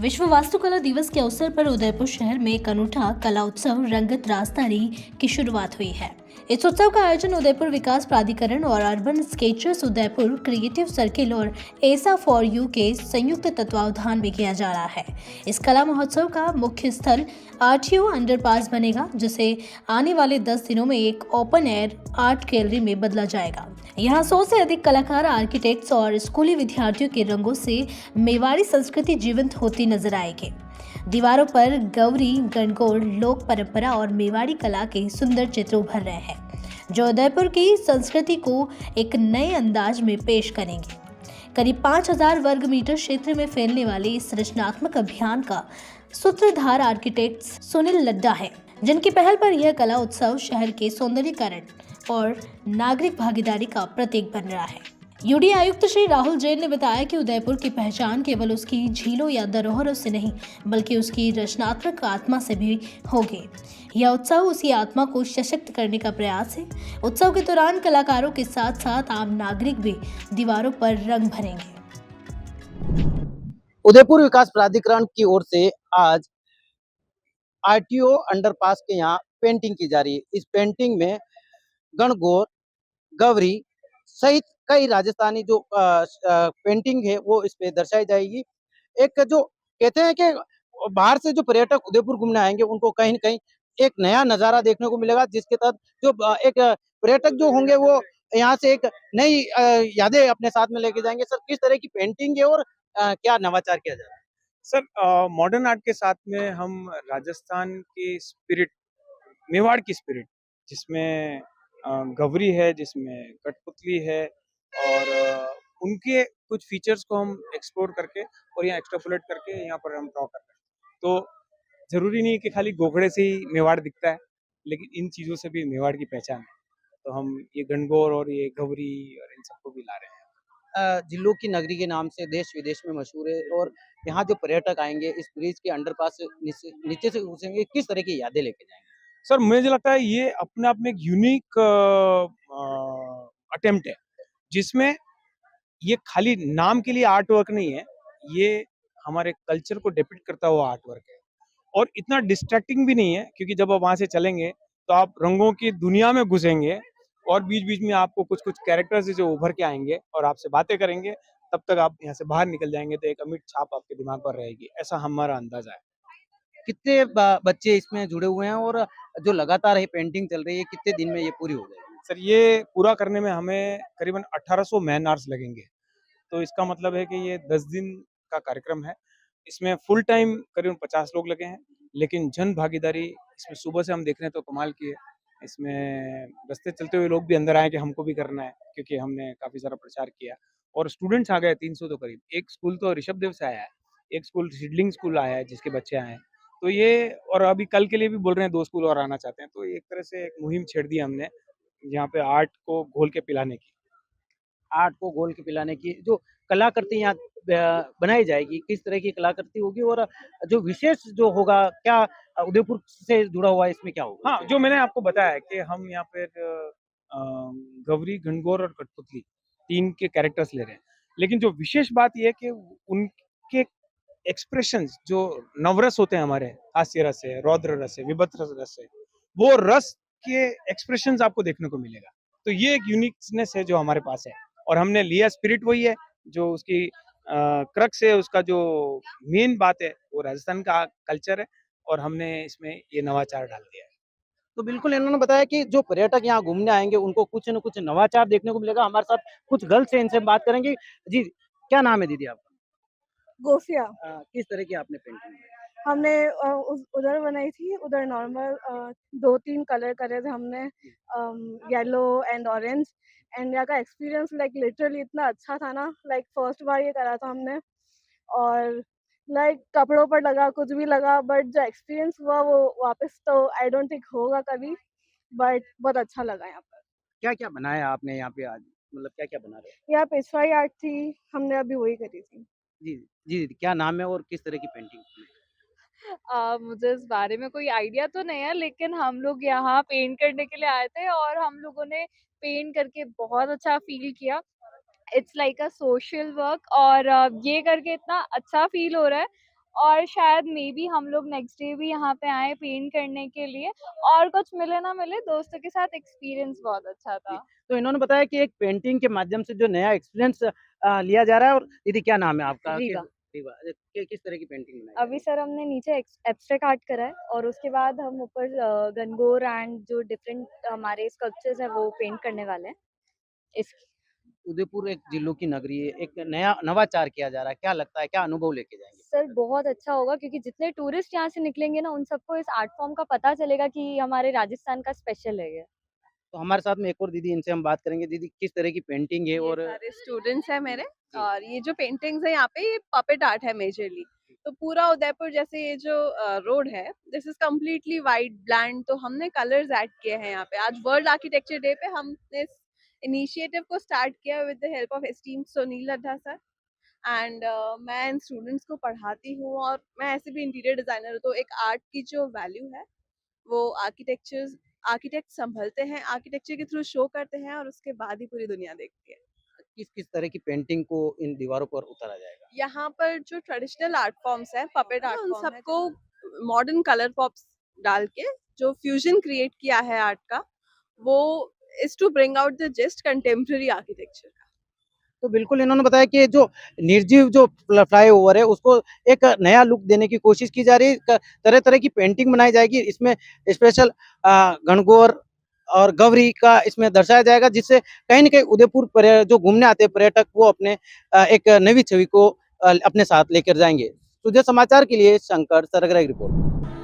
विश्व वास्तुकला दिवस के अवसर पर उदयपुर शहर में एक अनूठा कला उत्सव रंगत राजधानी की शुरुआत हुई है। इस उत्सव का आयोजन उदयपुर विकास प्राधिकरण और urban Skechers Udaipur creative circle और एसा फॉर यू के संयुक्त तत्वावधान में किया जा रहा है। इस कला महोत्सव का मुख्य स्थल आरटीओ अंडरपास बनेगा, जिसे आने वाले 10 दिनों में एक ओपन एयर आर्ट गैलरी में बदला जाएगा। यहाँ 100 से अधिक कलाकार, आर्किटेक्ट्स और स्कूली विद्यार्थियों के रंगों से मेवाड़ी संस्कृति जीवंत होती नजर आएगी। दीवारों पर गौरी, गणगौर, लोक परंपरा और मेवाड़ी कला के सुंदर चित्र उभर रहे हैं, जो उदयपुर की संस्कृति को एक नए अंदाज में पेश करेंगे। करीब 5000 वर्ग मीटर क्षेत्र में फैलने वाले इस रचनात्मक अभियान का सूत्रधार आर्किटेक्ट सुनील लड्डा है, जिनकी पहल पर यह कला उत्सव शहर के सौंदर्यीकरण और नागरिक भागीदारी का प्रतीक बन रहा है। यूडी आयुक्त श्री राहुल जैन ने बताया कि उदयपुर की पहचान केवल उसकी झीलों या धरोहरों से नहीं, बल्कि उसकी रचनात्मक आत्मा से भी होगी। यह उत्सव उसी आत्मा को सशक्त करने का प्रयास है। उत्सव के दौरान कलाकारों के साथ साथ आम नागरिक भी दीवारों पर रंग भरेंगे। उदयपुर विकास प्राधिकरण की ओर से आज आरटीओ अंडरपास के यहाँ पेंटिंग की जा रही है। इस पेंटिंग में गणगौर, गौरी सहित कई राजस्थानी जो पेंटिंग है वो इस पे दर्शाई जाएगी। एक जो कहते हैं कि बाहर से जो पर्यटक उदयपुर घूमने आएंगे उनको कहीं न कहीं एक नया नज़ारा देखने को मिलेगा, जिसके तहत जो एक पर्यटक जो होंगे वो यहाँ से एक नई यादें अपने साथ में लेके जाएंगे। सर, किस तरह की पेंटिंग है और क्या नवाचार किया जा रहा है? सर, मॉडर्न आर्ट के साथ में हम राजस्थान की स्पिरिट, मेवाड़ की स्पिरिट, जिसमें गवरी है, जिसमें कठपुतली है और उनके कुछ फीचर्स को हम एक्सप्लोर करके और यहाँ एक्सट्रापोलेट करके यहाँ पर हम ड्रॉ कर रहे हैं। तो ज़रूरी नहीं कि खाली गोखड़े से ही मेवाड़ दिखता है, लेकिन इन चीज़ों से भी मेवाड़ की पहचान है। तो हम ये गणगौर और ये गवरी और इन सबको भी ला रहे हैं। जिलों की नगरी के नाम से देश विदेश में मशहूर है और यहाँ जो पर्यटक आएंगे इस ब्रिज के अंडरपास से नीचे से घुसेंगे, किस तरह की यादें लेके जाएंगे? सर, मुझे लगता है ये अपने आप में एक यूनिक अटेम्प्ट है, जिसमें ये खाली नाम के लिए आर्ट वर्क नहीं है, ये हमारे कल्चर को डिपिक्ट करता हुआ आर्ट वर्क है और इतना डिस्ट्रैक्टिंग भी नहीं है, क्योंकि जब आप वहाँ से चलेंगे तो आप रंगों की दुनिया में घुसेंगे और बीच-बीच में आपको कुछ-कुछ कैरेक्टर्स जो उभर के आएँगे और आपसे बातें करेंगे, तब तक आप यहाँ से बाहर निकल जाएँगे तो एक अमिट छाप आपके दिमाग पर रहेगी, ऐसा हमारा अंदाज़ा है। कितने बच्चे इसमें जुड़े हुए हैं और जो लगातार ये पेंटिंग चल रही है, कितने दिन में ये पूरी हो जाएगी? सर, ये पूरा करने में हमें करीबन 1800 मैन आवर्स लगेंगे। तो इसका मतलब है कि ये 10 दिन का कार्यक्रम है। इसमें फुल टाइम करीबन 50 लोग लगे हैं, लेकिन जन भागीदारी इसमें सुबह से हम देख रहे हैं तो कमाल की है। इसमें रास्ते चलते हुए लोग भी अंदर आए कि हमको भी करना है, क्योंकि हमने काफ़ी सारा प्रचार किया और स्टूडेंट्स आ गए 300 तो करीब। एक स्कूल तो ऋषभदेव से आया है, एक स्कूल सिडलिंग स्कूल आया है जिसके बच्चे आए हैं। तो ये और अभी कल के लिए भी बोल रहे हैं 2 स्कूल और आना चाहते हैं। तो एक तरह से एक मुहिम छेड़ दी हमने, यहाँ पे आर्ट को घोल के पिलाने की। आर्ट को घोल के पिलाने की जो कलाकृति यहाँ बनाई जाएगी, किस तरह की कलाकृति होगी और जो विशेष जो होगा क्या उदयपुर से जुड़ा हुआ है, इसमें क्या होगा? हाँ, जो मैंने आपको बताया कि हम यहाँ पे गौरी, गणगौर और कठपुतली 3 के कैरेक्टर्स ले रहे हैं। लेकिन जो विशेष बात ये है कि उनके एक्सप्रेशंस जो नवरस होते हैं हमारे, हास्य रस है, रौद्र रस है, वीभत्स रस है, वो रस के एक्सप्रेशंस आपको देखने को मिलेगा। तो ये एक यूनिकनेस है जो हमारे पास है और हमने लिया स्पिरिट वही है, जो उसकी क्रक्स है, उसका जो मेन बात है, वो राजस्थान का कल्चर है और हमने इसमें ये नवाचार डाल दिया है। तो बिल्कुल इन्होंने बताया कि जो पर्यटक यहाँ घूमने आएँगे उनको कुछ न कुछ नवाचार देखने को मिलेगा। हमारे साथ कुछ गर्ल्स हैं, इनसे बात करेंगे। जी, क्या नाम है दीदी आपका? गोफिया किस तरह की आपने पेंटिंग बनाई? हमने उधर बनाई थी, उधर नॉर्मल 2-3 कलर करे थे हमने, येलो एंड ऑरेंज। एंड यहाँ का एक्सपीरियंस लाइक लिटरली इतना अच्छा था ना, लाइक फर्स्ट बार ये करा था हमने। और लाइक कपड़ों पर लगा, कुछ भी लगा, बट जो एक्सपीरियंस हुआ वो वापस तो आई डोंट थिंक होगा कभी, बट बहुत अच्छा लगा यहाँ पर। क्या-क्या बनाया आपने यहाँ पे आज? मतलब क्या-क्या बना रहे हो? यहाँ पेशवाई आर्ट थी, हमने अभी वही करी थी। जी, जी दीदी, क्या नाम है और किस तरह की पेंटिंग? मुझे इस बारे में कोई आइडिया तो नहीं है, लेकिन हम लोग यहाँ पेंट करने के लिए आए थे और हम लोगों ने पेंट करके बहुत अच्छा फील किया। It's like a social work और ये करके इतना अच्छा फील हो रहा है और शायद मे बी हम लोग नेक्स्ट डे भी यहाँ पे आए पेंट करने के लिए, और कुछ मिले ना मिले दोस्तों के साथ एक्सपीरियंस बहुत अच्छा जी। था। तो इन्होंने बताया कि एक पेंटिंग के माध्यम से जो नया एक्सपीरियंस लिया जा रहा है। और दीदी क्या नाम है आपका? रीवा। रीवा। किस तरह की पेंटिंग बनाई जा अभी रही है? सर हमने नीचे एब्स्ट्रैक्ट आर्ट करा है और उसके बाद हम ऊपर गनगोर एंड जो डिफरेंट हमारे स्कल्पचर्स है वो पेंट करने वाले हैं। इस उदयपुर एक जिलों की नगरी है, एक नया नवाचार किया जा रहा है, क्या लगता है, क्या अनुभव लेके जाएंगे? सर बहुत अच्छा होगा क्योंकि जितने टूरिस्ट यहाँ से निकलेंगे ना उन सबको इस आर्ट फॉर्म का पता चलेगा कि हमारे राजस्थान का स्पेशल है ये। तो हमारे साथ में एक और दीदी, इनसे हम बात करेंगे। दीदी किस तरह की पेंटिंग है? ये और सारे स्टूडेंट्स हैं मेरे। जी। और ये जो पेंटिंग्स है यहाँ पे ये पपेट आर्ट है मेजरली। तो पूरा उदयपुर जैसे ये जो रोड है this is completely white bland, तो हमने कलर्स ऐड किए हैं यहाँ पे। आज वर्ल्ड आर्किटेक्चर डे पे हमने इस इनिशिएटिव को स्टार्ट किया with the help of esteemed Sunil Laddha sir. And मैं इन स्टूडेंट्स को पढ़ाती हूँ और मैं ऐसे भी इंटीरियर डिजाइनर हूँ, तो एक आर्ट की जो वैल्यू है वो आर्किटेक्ट संभलते हैं, आर्किटेक्चर के थ्रू शो करते हैं और उसके बाद ही पूरी दुनिया देखती है। किस किस तरह की पेंटिंग को इन दीवारों पर उतारा जाएगा? यहाँ पर जो ट्रेडिशनल आर्ट फॉर्म्स है, पपेट आर्ट उन उन सबको मॉडर्न कलर पॉप्स डाल के जो फ्यूजन क्रिएट किया है आर्ट का, वो is to bring out the just contemporary architecture. तो बिल्कुल इन्होंने बताया कि जो निर्जीव जो फ्लाईओवर है उसको एक नया लुक देने की कोशिश की जा रही है। तरह तरह की पेंटिंग बनाई जाएगी, इसमें स्पेशल गणगौर और गौरी का इसमें दर्शाया जाएगा, जिससे कहीं ना कहीं उदयपुर जो घूमने आते हैं पर्यटक वो अपने एक नई छवि को अपने साथ लेकर जाएंगे। सुधे समाचार के लिए शंकर सरगरा की रिपोर्ट।